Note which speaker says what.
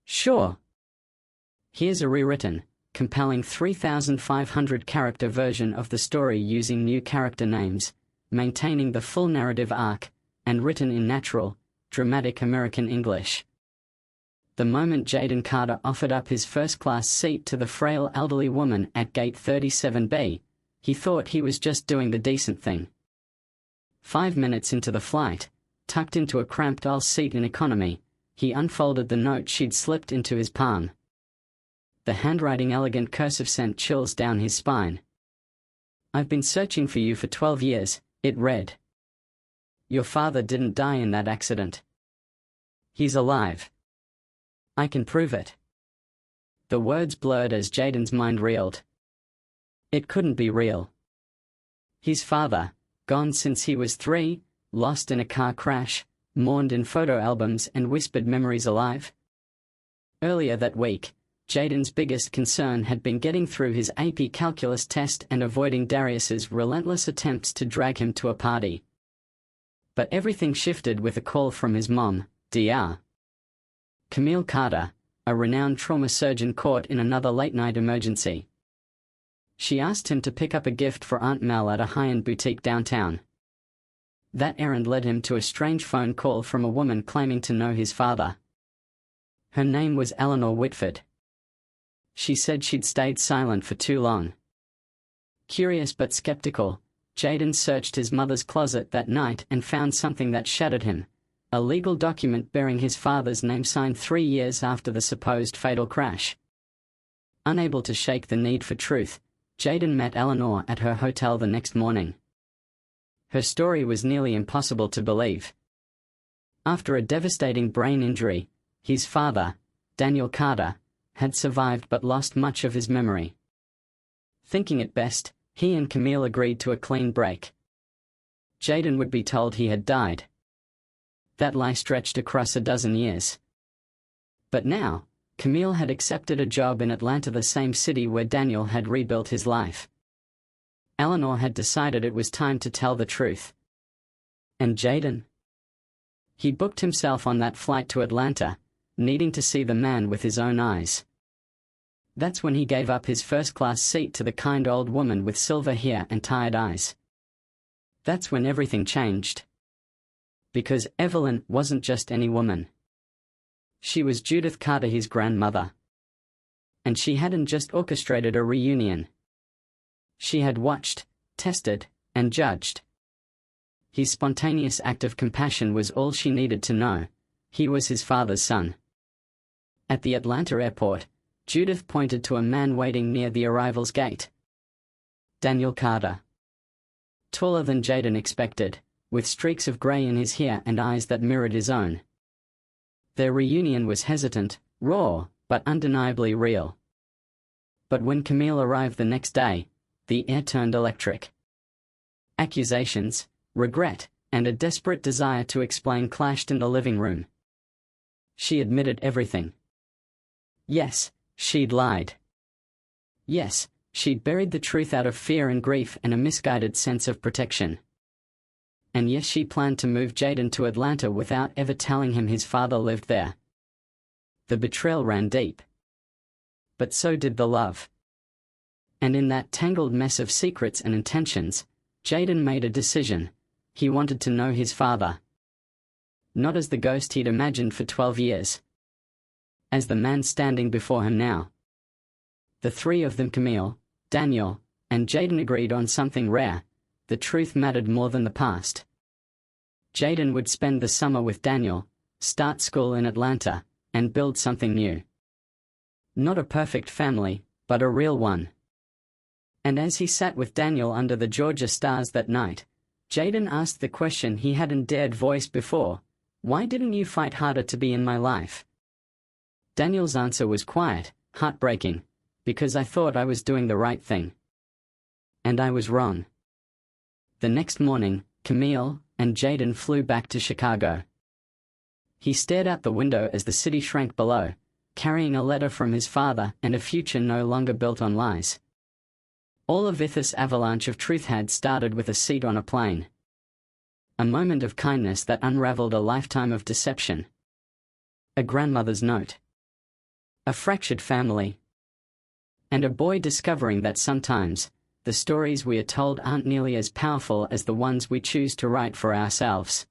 Speaker 1: Sure. Here's a rewritten, compelling 3,500-character version of the story using new character names, maintaining the full narrative arc, and written in natural, dramatic American English. The moment Jaden Carter offered up his first-class seat to the frail elderly woman at gate 37B, he thought he was just doing the decent thing. 5 minutes into the flight, tucked into a cramped aisle seat in economy, he unfolded the note she'd slipped into his palm. The handwriting elegant cursive sent chills down his spine. "I've been searching for you for 12 years, it read. "Your father didn't die in that accident. He's alive. I can prove it." The words blurred as Jaden's mind reeled. It couldn't be real. His father, gone since he was 3, lost in a car crash, mourned in photo albums and whispered memories alive. Earlier that week, Jaden's biggest concern had been getting through his AP calculus test and avoiding Darius's relentless attempts to drag him to a party. But everything shifted with a call from his mom, Dr. Camille Carter, a renowned trauma surgeon caught in another late-night emergency. She asked him to pick up a gift for Aunt Mel at a high-end boutique downtown. That errand led him to a strange phone call from a woman claiming to know his father. Her name was Eleanor Whitford. She said she'd stayed silent for too long. Curious but skeptical, Jaden searched his mother's closet that night and found something that shattered him: a legal document bearing his father's name signed 3 years after the supposed fatal crash. Unable to shake the need for truth, Jaden met Eleanor at her hotel the next morning. Her story was nearly impossible to believe. After a devastating brain injury, his father, Daniel Carter, had survived but lost much of his memory. Thinking it best, he and Camille agreed to a clean break. Jaden would be told he had died. That lie stretched across a dozen years. But now, Camille had accepted a job in Atlanta, the same city where Daniel had rebuilt his life. Eleanor had decided it was time to tell the truth. And Jaden? He booked himself on that flight to Atlanta, needing to see the man with his own eyes. That's when he gave up his first-class seat to the kind old woman with silver hair and tired eyes. That's when everything changed. Because Evelyn wasn't just any woman. She was Judith Carter, his grandmother. And she hadn't just orchestrated a reunion. She had watched, tested, and judged. His spontaneous act of compassion was all she needed to know. He was his father's son. At the Atlanta airport, Judith pointed to a man waiting near the arrivals gate. Daniel Carter. Taller than Jaden expected, with streaks of gray in his hair and eyes that mirrored his own. Their reunion was hesitant, raw, but undeniably real. But when Camille arrived the next day, the air turned electric. Accusations, regret, and a desperate desire to explain clashed in the living room. She admitted everything. Yes, she'd lied. Yes, she'd buried the truth out of fear and grief and a misguided sense of protection. And yes, she planned to move Jaden to Atlanta without ever telling him his father lived there. The betrayal ran deep. But so did the love. And in that tangled mess of secrets and intentions, Jaden made a decision. He wanted to know his father. Not as the ghost he'd imagined for 12 years. As the man standing before him now. The three of them, Camille, Daniel, and Jaden, agreed on something rare. The truth mattered more than the past. Jaden would spend the summer with Daniel, start school in Atlanta, and build something new. Not a perfect family, but a real one. And as he sat with Daniel under the Georgia stars that night, Jaden asked the question he hadn't dared voice before: "Why didn't you fight harder to be in my life?" Daniel's answer was quiet, heartbreaking: "Because I thought I was doing the right thing. And I was wrong." The next morning, Camille and Jaden flew back to Chicago. He stared out the window as the city shrank below, carrying a letter from his father and a future no longer built on lies. All of this avalanche of truth had started with a seat on a plane. A moment of kindness that unraveled a lifetime of deception. A grandmother's note. A fractured family. And a boy discovering that sometimes, the stories we are told aren't nearly as powerful as the ones we choose to write for ourselves.